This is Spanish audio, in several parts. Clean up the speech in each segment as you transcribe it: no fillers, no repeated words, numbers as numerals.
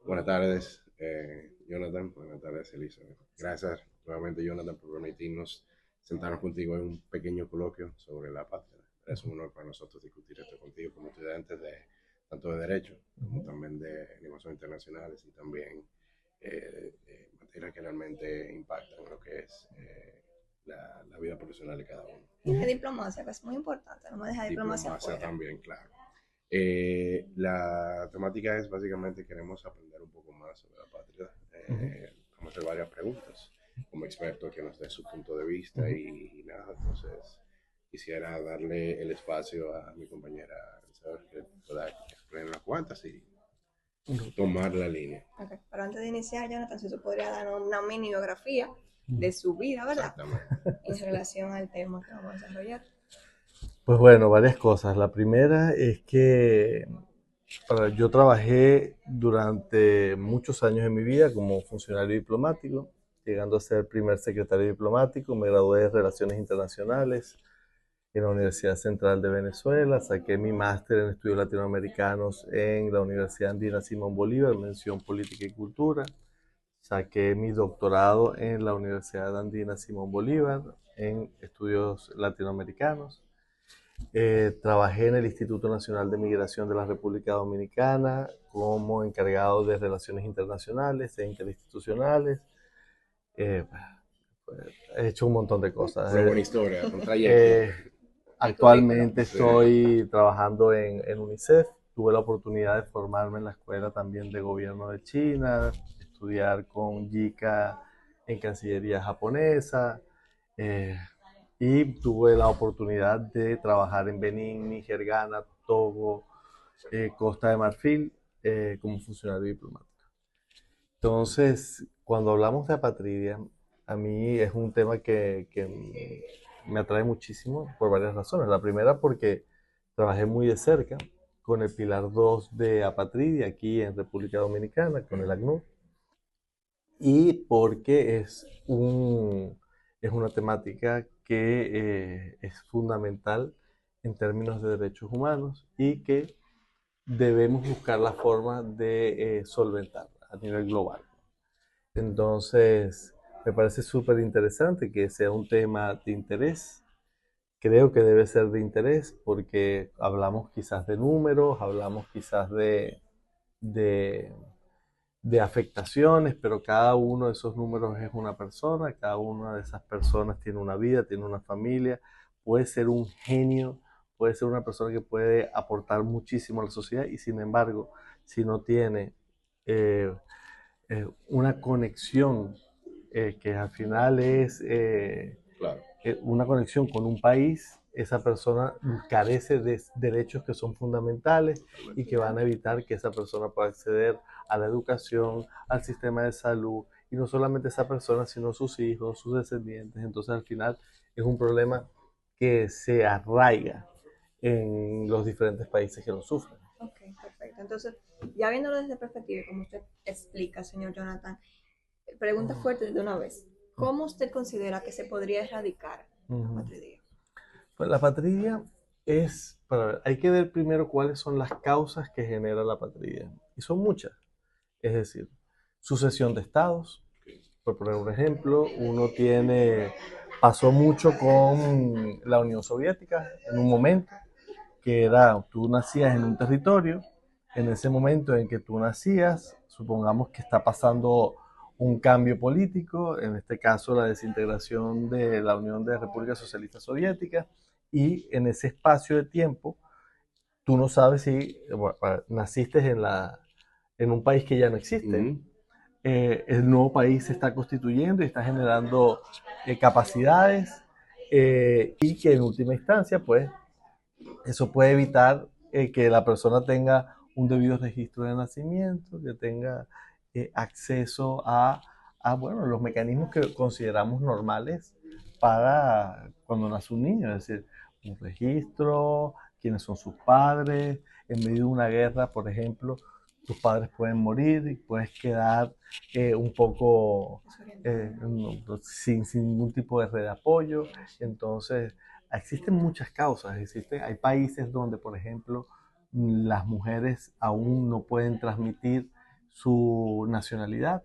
Buenas tardes, Jonathan. Buenas tardes, Elizabeth. Gracias nuevamente, Jonathan, por permitirnos sentarnos contigo en un pequeño coloquio sobre la patria. Es un honor para nosotros discutir esto contigo como estudiantes de tanto de Derecho como también de Negocios Internacionales y también materias que realmente impactan lo que es la vida profesional de cada uno. Y de diplomacia, que es muy importante, no me deja diplomacia Diplomacia fuera. también, claro. La temática es básicamente queremos aprender un poco más sobre la patria. Ujú, Vamos a hacer varias preguntas como experto que nos dé su punto de vista ujú. y nada, entonces quisiera darle el espacio a mi compañera Elizabeth que pueda exponer unas cuantas y tomar la línea. Okay. Pero antes de iniciar, Jonathan, si tú podrías dar una mini biografía Ujú. de su vida, ¿verdad? Exactamente. En relación al tema que vamos a desarrollar. Pues bueno, varias cosas. La primera es que yo trabajé durante muchos años en mi vida como funcionario diplomático, llegando a ser primer secretario diplomático. Me gradué de Relaciones Internacionales en la Universidad Central de Venezuela. Saqué mi máster en estudios latinoamericanos en la Universidad Andina Simón Bolívar, mención política y cultura. Saqué mi doctorado en la Universidad Andina Simón Bolívar en estudios latinoamericanos. Trabajé en el Instituto Nacional de Migración de la República Dominicana como encargado de relaciones internacionales e interinstitucionales. Eh, pues, he hecho un montón de cosas. Una buena historia, un trayecto. Eh, El currículum. Actualmente Sí. estoy trabajando en UNICEF. Tuve la oportunidad de formarme en la escuela también de gobierno de China, estudiar con JICA en Cancillería japonesa, eh, y tuve la oportunidad de trabajar en Benín, Níger, Ghana, Togo, Costa de Marfil, como funcionario diplomático. Entonces, cuando hablamos de apatridia, a mí es un tema que me atrae muchísimo por varias razones. La primera porque trabajé muy de cerca con el Pilar 2 de apatridia aquí en República Dominicana, con el ACNUR, y porque es una temática que es fundamental en términos de derechos humanos y que debemos buscar la forma de solventarla a nivel global. Entonces, me parece súper interesante que sea un tema de interés. Creo que debe ser de interés porque hablamos quizás de números, hablamos quizás de, de afectaciones, pero cada uno de esos números es una persona, cada una de esas personas tiene una vida, tiene una familia, puede ser un genio, puede ser una persona que puede aportar muchísimo a la sociedad y sin embargo, si no tiene eh, una conexión que al final es Claro. una conexión con un país, esa persona carece de derechos que son fundamentales y que van a evitar que esa persona pueda acceder a la educación, al sistema de salud, y no solamente esa persona, sino sus hijos, sus descendientes. Entonces al final es un problema que se arraiga en los diferentes países que lo sufren. Ok, perfecto. Entonces, ya viéndolo desde perspectiva, como usted explica, señor Jonathan, pregunta fuerte de una vez. ¿Cómo usted considera que se podría erradicar la Uh-huh. patria? Pues la patria hay que ver primero cuáles son las causas que genera la patria. Y son muchas. Es decir, sucesión de estados, por poner un ejemplo, pasó mucho con la Unión Soviética en un momento, que era, tú nacías en un territorio, en ese momento en que tú nacías, supongamos que está pasando un cambio político, en este caso la desintegración de la Unión de Repúblicas Socialistas Soviéticas, y en ese espacio de tiempo, tú no sabes si bueno, naciste en un país que ya no existe. Ujú. El nuevo país se está constituyendo y está generando capacidades, y que en última instancia, pues, eso puede evitar que la persona tenga un debido registro de nacimiento, que tenga acceso bueno, los mecanismos que consideramos normales para cuando nace un niño, es decir, un registro, quiénes son sus padres, en medio de una guerra, por ejemplo, tus padres pueden morir y puedes quedar un poco Desorientado. sin ningún tipo de red de apoyo. Entonces, existen muchas causas. Hay países donde, por ejemplo, las mujeres aún no pueden transmitir su nacionalidad.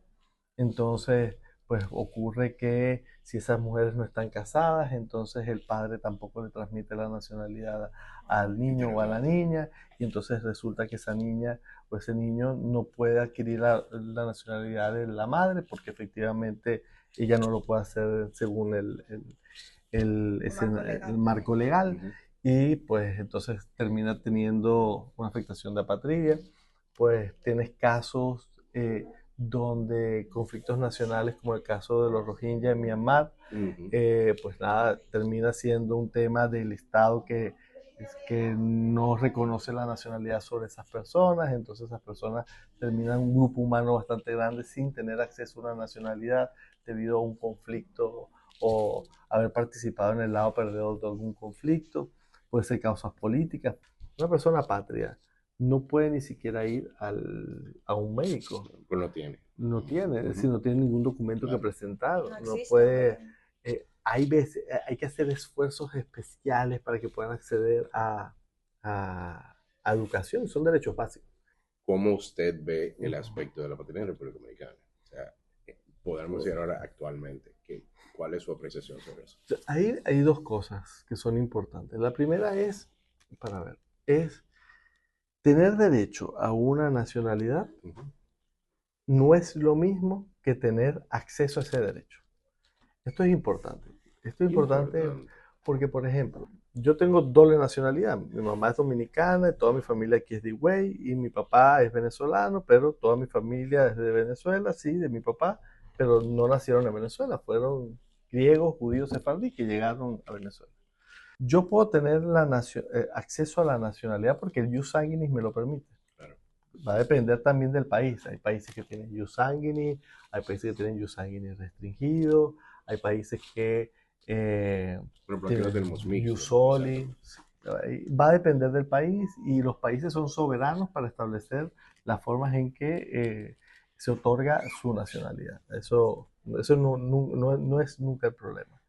Entonces, pues ocurre que si esas mujeres no están casadas, entonces el padre tampoco le transmite la nacionalidad al niño o a la niña, y entonces resulta que esa niña o ese niño no puede adquirir la nacionalidad de la madre porque efectivamente ella no lo puede hacer según el marco legal, y pues entonces termina teniendo una afectación de apatridia. Pues tienes casos donde conflictos nacionales, como el caso de los Rohingya en Myanmar, pues nada, termina siendo un tema del Estado que no reconoce la nacionalidad sobre esas personas, entonces esas personas terminan un grupo humano bastante grande sin tener acceso a una nacionalidad debido a un conflicto o haber participado en el lado perdedor de algún conflicto, puede ser causas políticas. Una persona patria no puede ni siquiera ir a un médico. Pues no tiene. No tiene, es decir, no tiene ningún documento que presentar. No No existe, puede. Hay que hacer esfuerzos especiales para que puedan acceder a educación. Son derechos básicos. ¿Cómo usted ve el aspecto de la patria en República Dominicana? O sea, podemos decir ahora actualmente, ¿cuál es su apreciación sobre eso? Hay dos cosas que son importantes. La primera es tener derecho a una nacionalidad no es lo mismo que tener acceso a ese derecho. Esto es importante. Esto es importante porque, por ejemplo, yo tengo doble nacionalidad. Mi mamá es dominicana, toda mi familia aquí es de Higüey, y mi papá es venezolano, pero toda mi familia es de Venezuela, sí, de mi papá, pero no nacieron en Venezuela, fueron griegos, judíos, sefardíes que llegaron a Venezuela. Yo puedo tener acceso a la nacionalidad porque el jus sanguinis me lo permite. Claro. Va a depender también del país. Hay países que tienen jus sanguinis, hay países que tienen jus sanguinis restringido, hay países que tenemos jus soli. Va a depender del país, y los países son soberanos para establecer las formas en que se otorga su nacionalidad. Eso no es nunca el problema.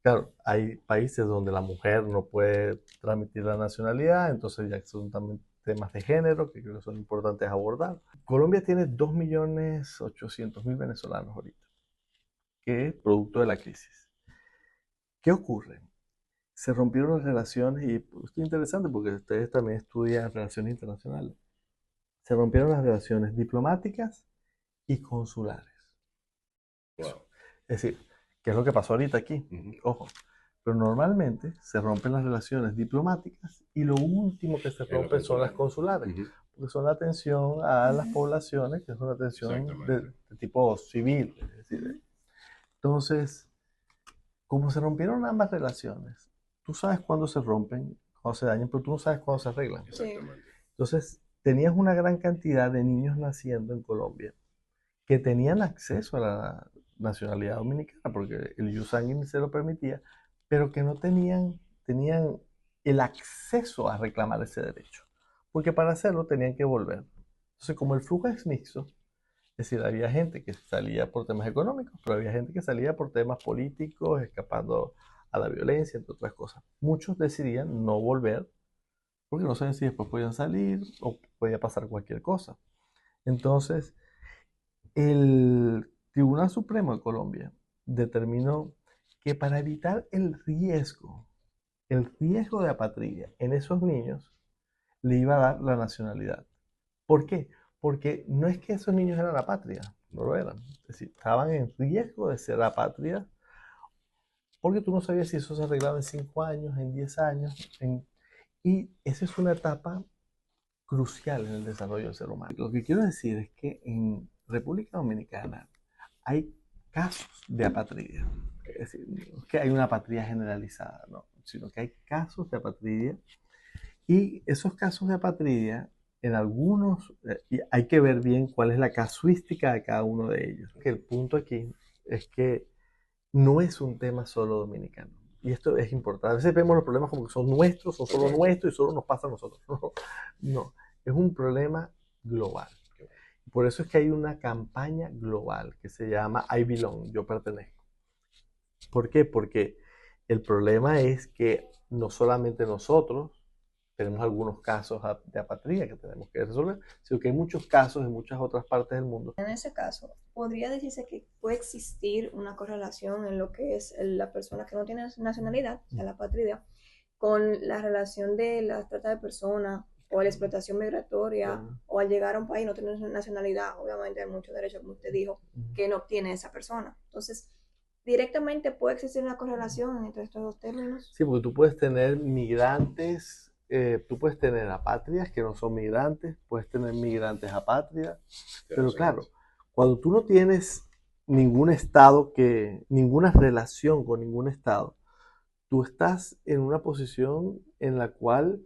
Claro, hay países donde la mujer no puede transmitir la nacionalidad, entonces ya son también temas de género que creo que son importantes abordar. Colombia tiene 2.800.000 venezolanos ahorita, que es producto de la crisis. ¿Qué ocurre? Se rompieron las relaciones, y esto es interesante porque ustedes también estudian relaciones internacionales. Se rompieron las relaciones diplomáticas y consulares. Wow. Es decir, ¿qué es lo que pasó ahorita aquí? Ojo, pero normalmente se rompen las relaciones diplomáticas y lo último que se rompe son las consulares, porque son la atención a las poblaciones, que es una atención de tipo civil. Es decir, entonces, como se rompieron ambas relaciones, tú sabes cuándo se rompen, cuándo se dañan, pero tú no sabes cuándo se arreglan. Exactamente. Entonces, tenías una gran cantidad de niños naciendo en Colombia que tenían acceso a la nacionalidad dominicana, porque el jus sanguinis se lo permitía, pero que no tenían el acceso a reclamar ese derecho, porque para hacerlo tenían que volver. Entonces, como el flujo es mixto, es decir, había gente que salía por temas económicos, pero había gente que salía por temas políticos, escapando a la violencia, entre otras cosas. Muchos decidían no volver, porque no saben si después podían salir o podía pasar cualquier cosa. Entonces, el Tribunal Supremo de Colombia determinó que para evitar el riesgo de apatridia en esos niños, le iba a dar la nacionalidad. ¿Por qué? Porque no es que esos niños eran apátridas, no lo eran. Es decir, estaban en riesgo de ser apátridas, porque tú no sabías si eso se arreglaba en 5 años, en 10 años. Y esa es una etapa crucial en el desarrollo del ser humano. Lo que quiero decir es que en República Dominicana hay casos de apatridia. Es decir, no es que hay una apatría generalizada, no, sino que hay casos de apatridia, y esos casos de apatridia, en algunos, hay que ver bien cuál es la casuística de cada uno de ellos. Que el punto aquí es que no es un tema solo dominicano. Y esto es importante. A veces vemos los problemas como que son nuestros, son solo nuestros y solo nos pasa a nosotros. No, es un problema global. Por eso es que hay una campaña global que se llama I Belong, yo pertenezco. ¿Por qué? Porque el problema es que no solamente nosotros tenemos algunos casos de apatría que tenemos que resolver, sino que hay muchos casos en muchas otras partes del mundo. En ese caso, ¿podría decirse que puede existir una correlación en lo que es la persona que no tiene nacionalidad, o sea, la apátrida, con la relación de la trata de personas o la explotación migratoria o al llegar a un país y no tener nacionalidad? Obviamente hay muchos derechos, como usted dijo, que no obtiene esa persona. Entonces, directamente puede existir una correlación entre estos dos términos. Sí, porque tú puedes tener migrantes, tú puedes tener apátridas que no son migrantes, puedes tener migrantes apátridas, pero claro, cuando tú no tienes ningún estado ninguna relación con ningún estado, tú estás en una posición en la cual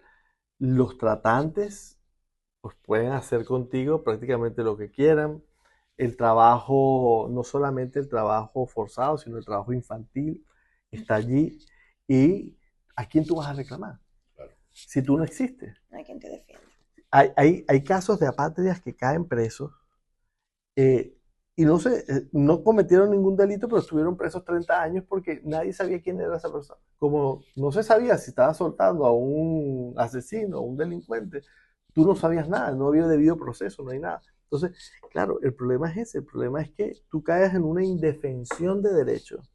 los tratantes pues, pueden hacer contigo prácticamente lo que quieran. El trabajo, no solamente el trabajo forzado, sino el trabajo infantil está allí. ¿Y a quién tú vas a reclamar? Claro. Si tú no existes. No hay quien te defienda. Hay casos de apátridas que caen presos y no cometieron ningún delito, pero estuvieron presos 30 años porque nadie sabía quién era esa persona. Como no se sabía si estaba soltando a un asesino o un delincuente, tú no sabías nada, no había debido proceso, no hay nada. Entonces, claro, el problema es ese, el problema es que tú caigas en una indefensión de derechos,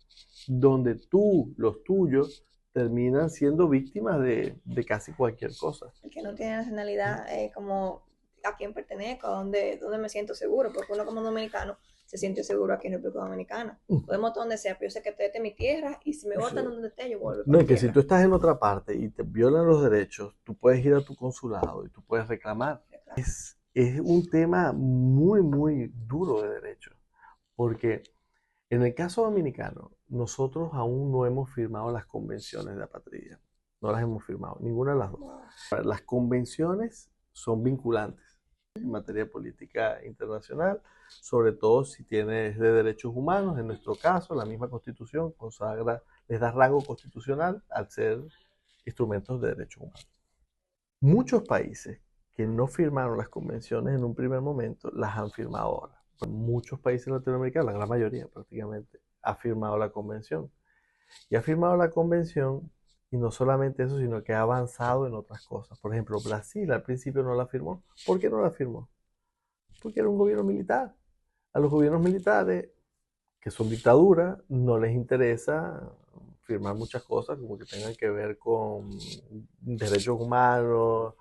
donde tú, los tuyos, terminan siendo víctimas de casi cualquier cosa. El que no tiene nacionalidad, como a quién pertenezco, dónde me siento seguro, porque uno como dominicano se siente seguro aquí en República Dominicana. Podemos estar donde sea, pero yo sé que esta es mi tierra y si me botan donde esté, yo vuelvo. No, y que si tú estás en otra parte y te violan los derechos, tú puedes ir a tu consulado y tú puedes reclamar. Es un tema muy, muy duro de derechos, porque en el caso dominicano, nosotros aún no hemos firmado las convenciones de apatría. No las hemos firmado, ninguna de las dos. Las convenciones son vinculantes en materia de política internacional, sobre todo si tienes de derechos humanos. En nuestro caso, la misma Constitución consagra, les da rango constitucional al ser instrumentos de derechos humanos. Muchos países que no firmaron las convenciones en un primer momento, las han firmado ahora. Muchos países latinoamericanos, la gran mayoría prácticamente, ha firmado la convención. Y ha firmado la convención, y no solamente eso, sino que ha avanzado en otras cosas. Por ejemplo, Brasil al principio no la firmó. ¿Por qué no la firmó? Porque era un gobierno militar. A los gobiernos militares, que son dictaduras, no les interesa firmar muchas cosas como que tengan que ver con derechos humanos,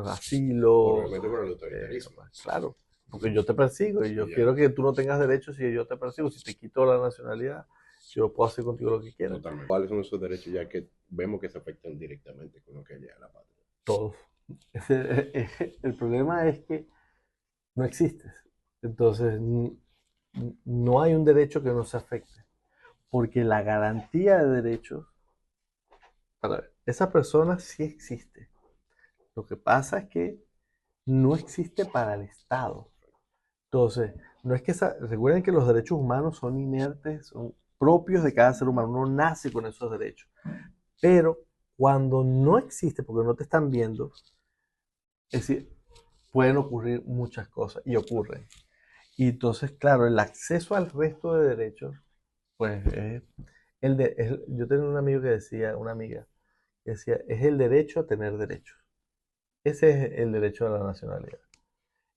asilo. Obviamente por el autoritarismo. Claro, porque yo te persigo y yo quiero que tú no tengas derechos si yo te persigo. Si te quito la nacionalidad, yo puedo hacer contigo lo que quiera. Totalmente. ¿Cuáles son esos derechos ya que vemos que se afectan directamente con lo que llega a la patria? Todos. El problema es que no existes. Entonces, no hay un derecho que no se afecte. Porque la garantía de derechos, para ver, esa persona sí existe. Lo que pasa es que no existe para el Estado. Entonces, no es que recuerden que los derechos humanos son inertes, son propios de cada ser humano. Uno nace con esos derechos. Pero cuando no existe, porque no te están viendo, es decir, pueden ocurrir muchas cosas y ocurren. Y entonces, claro, el acceso al resto de derechos, pues yo tenía un amigo que decía, una amiga, que decía, es el derecho a tener derechos. Ese es el derecho a la nacionalidad.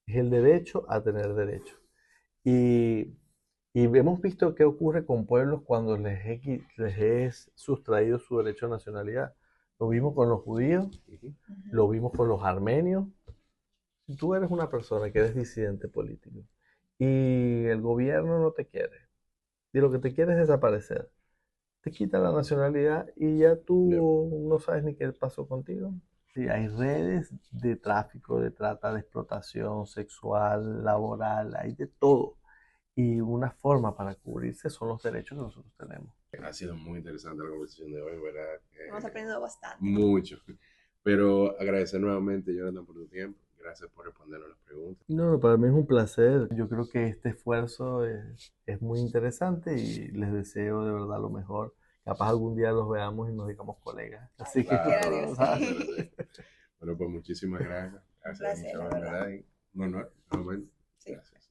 Es el derecho a tener derechos. Y hemos visto qué ocurre con pueblos cuando les es sustraído su derecho a nacionalidad. Lo vimos con los judíos, lo vimos con los armenios. Si tú eres una persona que eres disidente político y el gobierno no te quiere, y lo que te quiere es desaparecer, te quita la nacionalidad y ya tú no sabes ni qué pasó contigo. Sí, hay redes de tráfico, de trata, de explotación sexual, laboral, hay de todo. Y una forma para cubrirse son los derechos que nosotros tenemos. Ha sido muy interesante la conversación de hoy, ¿verdad? Hemos aprendido bastante. Mucho. Pero agradecer nuevamente, Jonathan, por tu tiempo. Gracias por respondernos las preguntas. No, para mí es un placer. Yo creo que este esfuerzo es muy interesante y les deseo de verdad lo mejor. Capaz algún día los veamos y nos digamos colegas. Así que, ¿sabes? Bueno, pues muchísimas gracias. Gracias, Gracias, muchas, ¿verdad? Y un honor, nuevamente. Sí. Gracias.